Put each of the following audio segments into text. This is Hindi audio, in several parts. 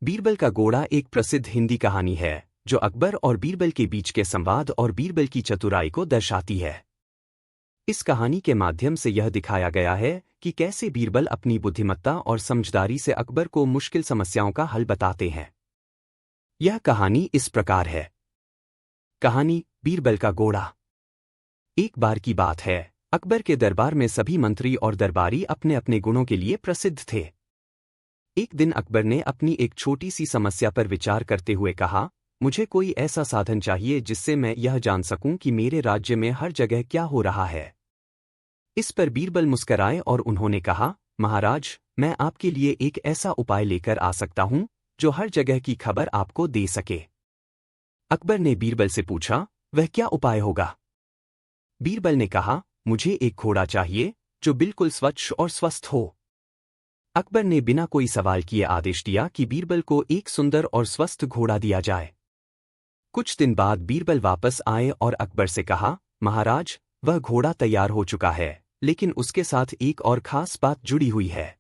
बीरबल का घोड़ा एक प्रसिद्ध हिंदी कहानी है जो अकबर और बीरबल के बीच के संवाद और बीरबल की चतुराई को दर्शाती है। इस कहानी के माध्यम से यह दिखाया गया है कि कैसे बीरबल अपनी बुद्धिमत्ता और समझदारी से अकबर को मुश्किल समस्याओं का हल बताते हैं। यह कहानी इस प्रकार है। कहानी बीरबल का घोड़ा। एक बार की बात है, अकबर के दरबार में सभी मंत्री और दरबारी अपने अपने गुणों के लिए प्रसिद्ध थे। एक दिन अकबर ने अपनी एक छोटी सी समस्या पर विचार करते हुए कहा, मुझे कोई ऐसा साधन चाहिए जिससे मैं यह जान सकूं कि मेरे राज्य में हर जगह क्या हो रहा है। इस पर बीरबल मुस्कराए और उन्होंने कहा, महाराज, मैं आपके लिए एक ऐसा उपाय लेकर आ सकता हूं जो हर जगह की खबर आपको दे सके। अकबर ने बीरबल से पूछा, वह क्या उपाय होगा? बीरबल ने कहा, मुझे एक घोड़ा चाहिए जो बिल्कुल स्वच्छ और स्वस्थ हो। अकबर ने बिना कोई सवाल किए आदेश दिया कि बीरबल को एक सुंदर और स्वस्थ घोड़ा दिया जाए। कुछ दिन बाद बीरबल वापस आए और अकबर से कहा, महाराज, वह घोड़ा तैयार हो चुका है, लेकिन उसके साथ एक और खास बात जुड़ी हुई है।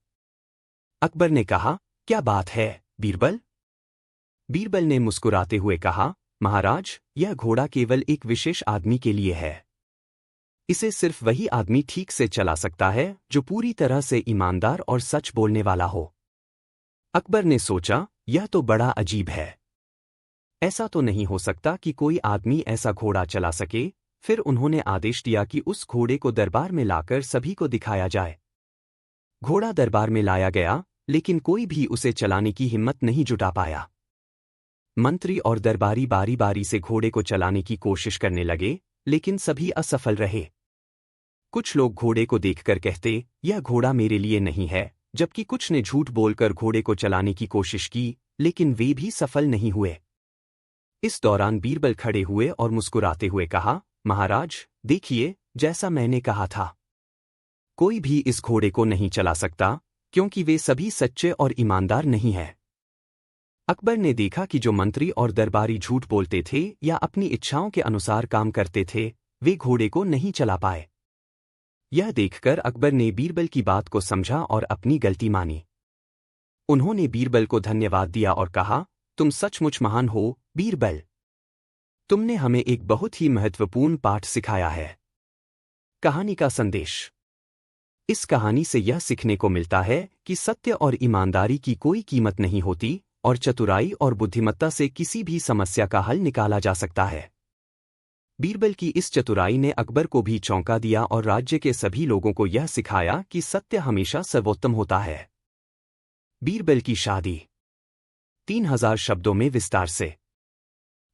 अकबर ने कहा, क्या बात है, बीरबल? बीरबल ने मुस्कुराते हुए कहा, महाराज, यह घोड़ा केवल एक विशेष आदमी के लिए है। इसे सिर्फ वही आदमी ठीक से चला सकता है जो पूरी तरह से ईमानदार और सच बोलने वाला हो। अकबर ने सोचा, यह तो बड़ा अजीब है। ऐसा तो नहीं हो सकता कि कोई आदमी ऐसा घोड़ा चला सके। फिर उन्होंने आदेश दिया कि उस घोड़े को दरबार में लाकर सभी को दिखाया जाए। घोड़ा दरबार में लाया गया, लेकिन कोई भी उसे चलाने की हिम्मत नहीं जुटा पाया। मंत्री और दरबारी बारी बारी से घोड़े को चलाने की कोशिश करने लगे, लेकिन सभी असफल रहे। कुछ लोग घोड़े को देखकर कहते, यह घोड़ा मेरे लिए नहीं है, जबकि कुछ ने झूठ बोलकर घोड़े को चलाने की कोशिश की, लेकिन वे भी सफल नहीं हुए। इस दौरान बीरबल खड़े हुए और मुस्कुराते हुए कहा, महाराज, देखिए, जैसा मैंने कहा था, कोई भी इस घोड़े को नहीं चला सकता, क्योंकि वे सभी सच्चे और ईमानदार नहीं हैं। अकबर ने देखा कि जो मंत्री और दरबारी झूठ बोलते थे या अपनी इच्छाओं के अनुसार काम करते थे, वे घोड़े को नहीं चला पाए। यह देखकर अकबर ने बीरबल की बात को समझा और अपनी गलती मानी। उन्होंने बीरबल को धन्यवाद दिया और कहा, तुम सचमुच महान हो, बीरबल। तुमने हमें एक बहुत ही महत्वपूर्ण पाठ सिखाया है। कहानी का संदेश। इस कहानी से यह सीखने को मिलता है कि सत्य और ईमानदारी की कोई कीमत नहीं होती और चतुराई और बुद्धिमत्ता से किसी भी समस्या का हल निकाला जा सकता है। बीरबल की इस चतुराई ने अकबर को भी चौंका दिया और राज्य के सभी लोगों को यह सिखाया कि सत्य हमेशा सर्वोत्तम होता है। बीरबल की शादी। 3000 शब्दों में विस्तार से।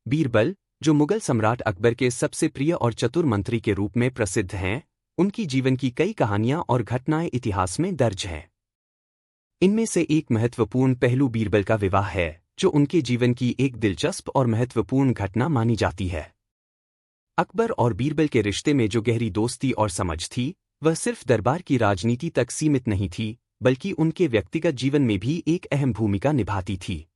बीरबल, जो मुगल सम्राट अकबर के सबसे प्रिय और चतुर मंत्री के रूप में प्रसिद्ध हैं, उनकी जीवन की कई कहानियां और घटनाएं इतिहास में दर्ज हैं। इनमें से एक महत्वपूर्ण पहलू बीरबल का विवाह है, जो उनके जीवन की एक दिलचस्प और महत्वपूर्ण घटना मानी जाती है। अकबर और बीरबल के रिश्ते में जो गहरी दोस्ती और समझ थी, वह सिर्फ दरबार की राजनीति तक सीमित नहीं थी, बल्कि उनके व्यक्तिगत जीवन में भी एक अहम भूमिका निभाती थी।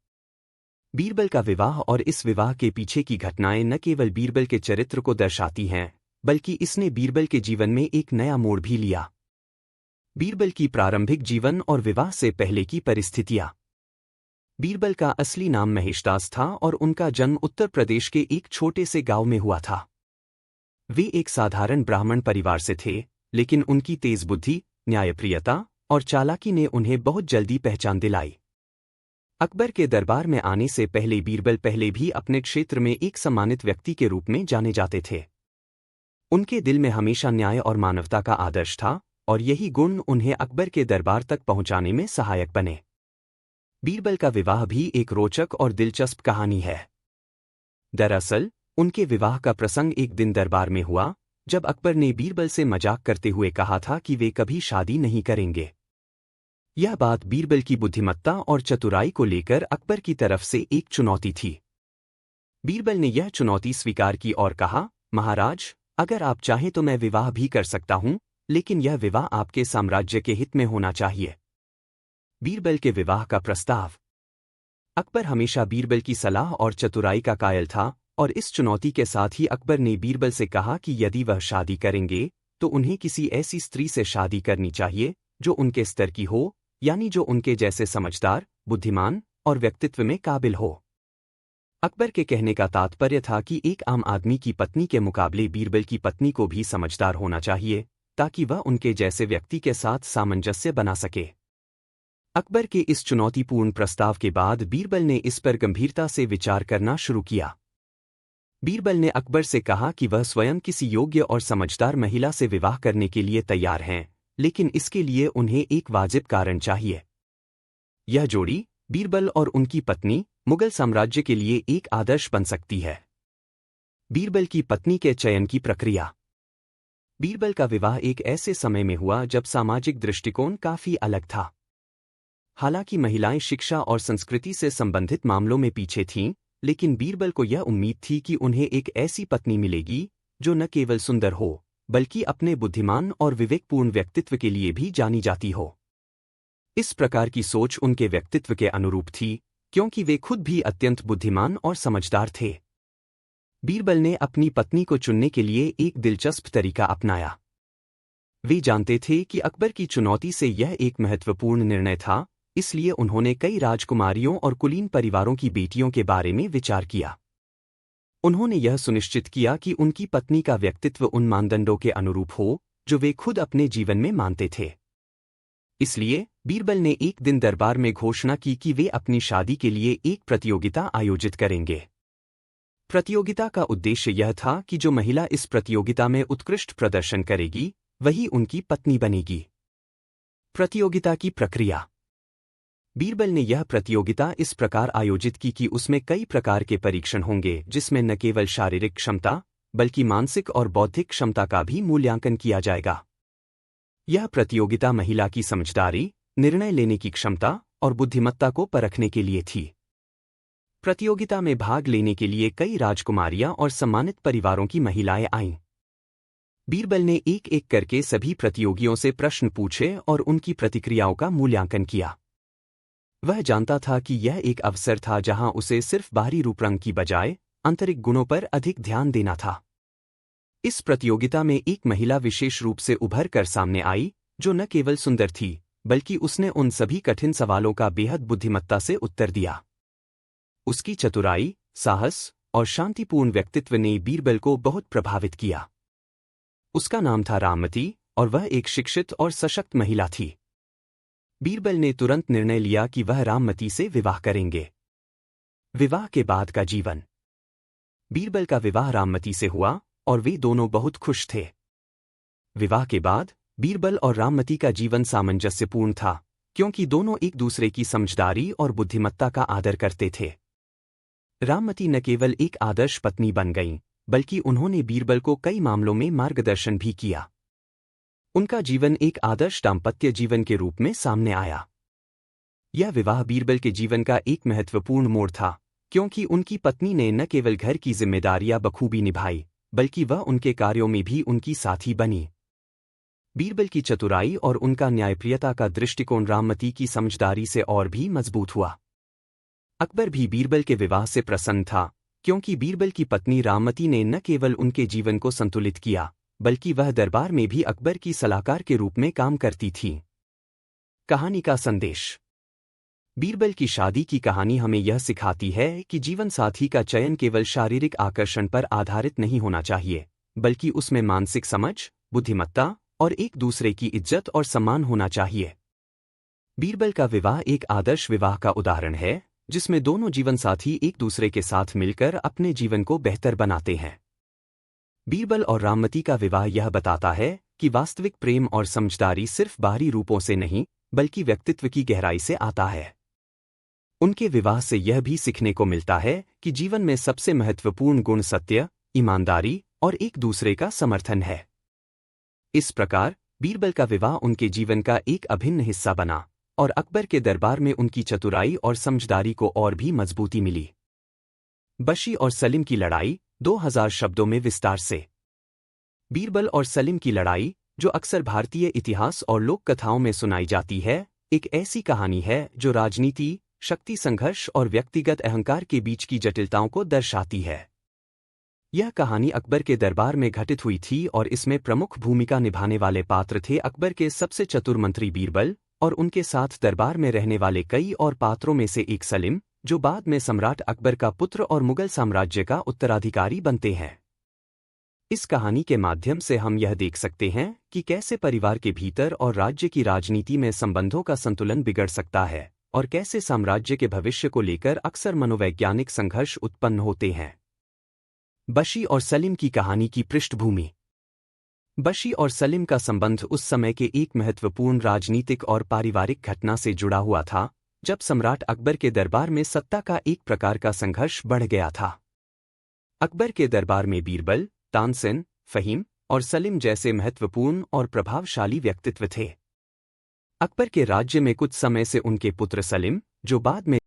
बीरबल का विवाह और इस विवाह के पीछे की घटनाएं न केवल बीरबल के चरित्र को दर्शाती हैं, बल्कि इसने बीरबल के जीवन में एक नया मोड़ भी लिया। बीरबल की प्रारंभिक जीवन और विवाह से पहले की परिस्थितियां। बीरबल का असली नाम महेशदास था और उनका जन्म उत्तर प्रदेश के एक छोटे से गांव में हुआ था। वे एक साधारण ब्राह्मण परिवार से थे, लेकिन उनकी तेज बुद्धि, न्यायप्रियता और चालाकी ने उन्हें बहुत जल्दी पहचान दिलाई। अकबर के दरबार में आने से पहले बीरबल पहले भी अपने क्षेत्र में एक सम्मानित व्यक्ति के रूप में जाने जाते थे। उनके दिल में हमेशा न्याय और मानवता का आदर्श था, और यही गुण उन्हें अकबर के दरबार तक पहुंचाने में सहायक बने। बीरबल का विवाह भी एक रोचक और दिलचस्प कहानी है। दरअसल, उनके विवाह का प्रसंग एक दिन दरबार में हुआ, जब अकबर ने बीरबल से मजाक करते हुए कहा था कि वे कभी शादी नहीं करेंगे। यह बात बीरबल की बुद्धिमत्ता और चतुराई को लेकर अकबर की तरफ से एक चुनौती थी। बीरबल ने यह चुनौती स्वीकार की और कहा, महाराज, अगर आप चाहें तो मैं विवाह भी कर सकता हूं, लेकिन यह विवाह आपके साम्राज्य के हित में होना चाहिए। बीरबल के विवाह का प्रस्ताव। अकबर हमेशा बीरबल की सलाह और चतुराई का कायल था, और इस चुनौती के साथ ही अकबर ने बीरबल से कहा कि यदि वह शादी करेंगे तो उन्हें किसी ऐसी स्त्री से शादी करनी चाहिए जो उनके स्तर की हो, यानी जो उनके जैसे समझदार, बुद्धिमान और व्यक्तित्व में काबिल हो। अकबर के कहने का तात्पर्य था कि एक आम आदमी की पत्नी के मुकाबले बीरबल की पत्नी को भी समझदार होना चाहिए, ताकि वह उनके जैसे व्यक्ति के साथ सामंजस्य बना सके। अकबर के इस चुनौतीपूर्ण प्रस्ताव के बाद बीरबल ने इस पर गंभीरता से विचार करना शुरू किया। बीरबल ने अकबर से कहा कि वह स्वयं किसी योग्य और समझदार महिला से विवाह करने के लिए तैयार हैं, लेकिन इसके लिए उन्हें एक वाजिब कारण चाहिए। यह जोड़ी, बीरबल और उनकी पत्नी, मुगल साम्राज्य के लिए एक आदर्श बन सकती है। बीरबल की पत्नी के चयन की प्रक्रिया। बीरबल का विवाह एक ऐसे समय में हुआ जब सामाजिक दृष्टिकोण काफी अलग था। हालांकि महिलाएं शिक्षा और संस्कृति से संबंधित मामलों में पीछे थीं, लेकिन बीरबल को यह उम्मीद थी कि उन्हें एक ऐसी पत्नी मिलेगी जो न केवल सुंदर हो, बल्कि अपने बुद्धिमान और विवेकपूर्ण व्यक्तित्व के लिए भी जानी जाती हो। इस प्रकार की सोच उनके व्यक्तित्व के अनुरूप थी, क्योंकि वे खुद भी अत्यंत बुद्धिमान और समझदार थे। बीरबल ने अपनी पत्नी को चुनने के लिए एक दिलचस्प तरीका अपनाया। वे जानते थे कि अकबर की चुनौती से यह एक महत्वपूर्ण निर्णय था, इसलिए उन्होंने कई राजकुमारियों और कुलीन परिवारों की बेटियों के बारे में विचार किया। उन्होंने यह सुनिश्चित किया कि उनकी पत्नी का व्यक्तित्व उन मानदंडों के अनुरूप हो जो वे खुद अपने जीवन में मानते थे। इसलिए बीरबल ने एक दिन दरबार में घोषणा की कि वे अपनी शादी के लिए एक प्रतियोगिता आयोजित करेंगे। प्रतियोगिता का उद्देश्य यह था कि जो महिला इस प्रतियोगिता में उत्कृष्ट प्रदर्शन करेगी, वही उनकी पत्नी बनेगी। प्रतियोगिता की प्रक्रिया। बीरबल ने यह प्रतियोगिता इस प्रकार आयोजित की कि उसमें कई प्रकार के परीक्षण होंगे, जिसमें न केवल शारीरिक क्षमता, बल्कि मानसिक और बौद्धिक क्षमता का भी मूल्यांकन किया जाएगा। यह प्रतियोगिता महिला की समझदारी, निर्णय लेने की क्षमता और बुद्धिमत्ता को परखने के लिए थी। प्रतियोगिता में भाग लेने के लिए कई राजकुमारियां और सम्मानित परिवारों की महिलाएं आईं। बीरबल ने एक एक करके सभी प्रतियोगियों से प्रश्न पूछे और उनकी प्रतिक्रियाओं का मूल्यांकन किया। वह जानता था कि यह एक अवसर था जहां उसे सिर्फ बाहरी रूपरंग की बजाय आंतरिक गुणों पर अधिक ध्यान देना था। इस प्रतियोगिता में एक महिला विशेष रूप से उभर कर सामने आई, जो न केवल सुंदर थी, बल्कि उसने उन सभी कठिन सवालों का बेहद बुद्धिमत्ता से उत्तर दिया। उसकी चतुराई, साहस और शांतिपूर्ण व्यक्तित्व ने बीरबल को बहुत प्रभावित किया। उसका नाम था राममती और वह एक शिक्षित और सशक्त महिला थी। बीरबल ने तुरंत निर्णय लिया कि वह राममती से विवाह करेंगे। विवाह के बाद का जीवन। बीरबल का विवाह राममती से हुआ और वे दोनों बहुत खुश थे। विवाह के बाद बीरबल और राममती का जीवन सामंजस्यपूर्ण था, क्योंकि दोनों एक दूसरे की समझदारी और बुद्धिमत्ता का आदर करते थे। राममती न केवल एक आदर्श पत्नी बन गईं, बल्कि उन्होंने बीरबल को कई मामलों में मार्गदर्शन भी किया। उनका जीवन एक आदर्श दाम्पत्य जीवन के रूप में सामने आया। यह विवाह बीरबल के जीवन का एक महत्वपूर्ण मोड़ था, क्योंकि उनकी पत्नी ने न केवल घर की जिम्मेदारियां बखूबी निभाई, बल्कि वह उनके कार्यों में भी उनकी साथी बनी। बीरबल की चतुराई और उनका न्यायप्रियता का दृष्टिकोण राममती की समझदारी से और भी मजबूत हुआ। अकबर भी बीरबल के विवाह से प्रसन्न था, क्योंकि बीरबल की पत्नी राममती ने न केवल उनके जीवन को संतुलित किया, बल्कि वह दरबार में भी अकबर की सलाहकार के रूप में काम करती थी। कहानी का संदेश। बीरबल की शादी की कहानी हमें यह सिखाती है कि जीवन साथी का चयन केवल शारीरिक आकर्षण पर आधारित नहीं होना चाहिए, बल्कि उसमें मानसिक समझ, बुद्धिमत्ता और एक दूसरे की इज्जत और सम्मान होना चाहिए। बीरबल का विवाह एक आदर्श विवाह का उदाहरण है, जिसमें दोनों जीवनसाथी एक दूसरे के साथ मिलकर अपने जीवन को बेहतर बनाते हैं। बीरबल और राममती का विवाह यह बताता है कि वास्तविक प्रेम और समझदारी सिर्फ बाहरी रूपों से नहीं, बल्कि व्यक्तित्व की गहराई से आता है। उनके विवाह से यह भी सीखने को मिलता है कि जीवन में सबसे महत्वपूर्ण गुण सत्य, ईमानदारी और एक दूसरे का समर्थन है। इस प्रकार बीरबल का विवाह उनके जीवन का एक अभिन्न हिस्सा बना और अकबर के दरबार में उनकी चतुराई और समझदारी को और भी मजबूती मिली। बशी और सलीम की लड़ाई, 2000 शब्दों में विस्तार से। बीरबल और सलीम की लड़ाई, जो अक्सर भारतीय इतिहास और लोक कथाओं में सुनाई जाती है, एक ऐसी कहानी है जो राजनीति, शक्ति संघर्ष और व्यक्तिगत अहंकार के बीच की जटिलताओं को दर्शाती है। यह कहानी अकबर के दरबार में घटित हुई थी और इसमें प्रमुख भूमिका निभाने वाले पात्र थे अकबर के सबसे चतुर मंत्री बीरबल और उनके साथ दरबार में रहने वाले कई और पात्रों में से एक सलीम, जो बाद में सम्राट अकबर का पुत्र और मुगल साम्राज्य का उत्तराधिकारी बनते हैं। इस कहानी के माध्यम से हम यह देख सकते हैं कि कैसे परिवार के भीतर और राज्य की राजनीति में संबंधों का संतुलन बिगड़ सकता है और कैसे साम्राज्य के भविष्य को लेकर अक्सर मनोवैज्ञानिक संघर्ष उत्पन्न होते हैं। बशी और सलीम की कहानी की पृष्ठभूमि। बशी और सलीम का संबंध उस समय के एक महत्वपूर्ण राजनीतिक और पारिवारिक घटना से जुड़ा हुआ था, जब सम्राट अकबर के दरबार में सत्ता का एक प्रकार का संघर्ष बढ़ गया था। अकबर के दरबार में बीरबल, तानसेन, फहीम और सलीम जैसे महत्वपूर्ण और प्रभावशाली व्यक्तित्व थे। अकबर के राज्य में कुछ समय से उनके पुत्र सलीम, जो बाद में